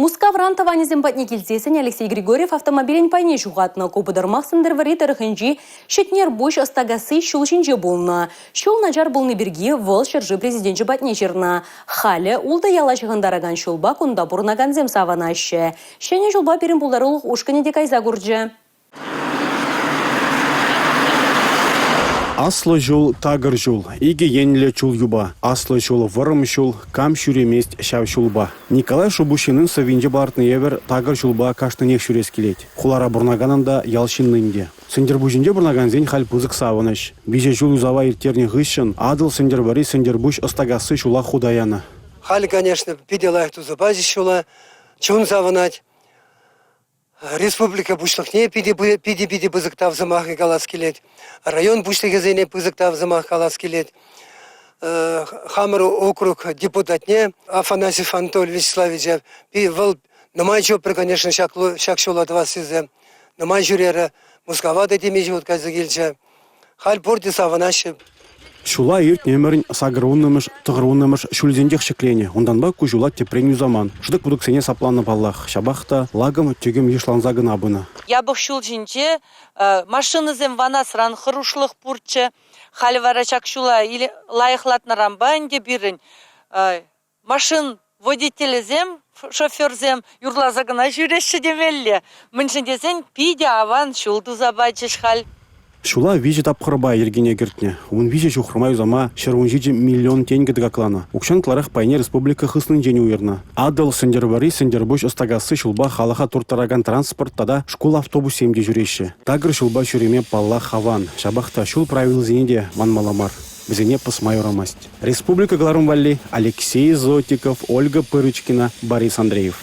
Мускавран таванезем патне килсесен Алексей Григорьев автомобилен пайне жуғатны купыдырмақ сындырвари тарыхынжи шетнер буш остагасы шулшинже болна. Шул начар болны бірге вол шыржы президентші патне жерна. Халі улды ялашығындараган шулба кунда бурнаган зем саванашы. Шене жулба перін бұлдарылық ушкане де кайза гурджы. Аслы жол, тагыр жол, иге енле чул юба. Аслы жол вырым жол, кам шүремест шав шулба. Николай Шубушинын савинже бартны евер тагыр жолба каштынех шүрес келет. Хулара бурнаганында ялшиннынде. Сендер бужинде бурнаган зен хал пызык савыныш. Биже жол узава иртерне гышын, адыл сендер бари сендер буш остагасы шула худаяна. Хали, конечно, пиделах туза бази шула, чун заванать. Республика бушлахне пиди бузыктав замах и галаскелет. Район бушлахезене бузыктав замах галаскелет. Хамру округ депутатне Афанасьев Анатолий Вячеславович. Вол намайчо, конечно, шак шула два сизе. Намайчурера Мусковада демежи вот казагильча. Халь порти саванаши. Шула ирт немерин сагруннымыш, тыгруннымыш шульзендех шеклене. Ондан ба кужула тепреню заман. Шдык будук сене сапланы баллах. Шабахта лагам тюгем ешланзагын абына. Я бы шулжинче машины зем ванасран хрушлых пурче. Хальвара чакшула или лайхлатна рамбанде бирин. Машин водитель зем, шофер зем юрлазагына жүрешші демелле. Міншіндесен пиде аван шулду забачыш халь. Шула виже тапқырба ергене гертне. Он виже жухрмай зама шерунжиджи миллион тенге дгаклана. Укшан кларах пайне республика хыснын жени уерна. Адыл сендербари сендербуш остагасы шулба халаха туртараган транспорт тада школа автобус емде жүреше. Тагыр шулба шуреме палла хаван. Шабахта шул правил зенеде манмаламар. Бізене пысмайорамасть. Республика Гларумвалли, Алексей Зотиков, Ольга Пырычкина, Борис Андреев.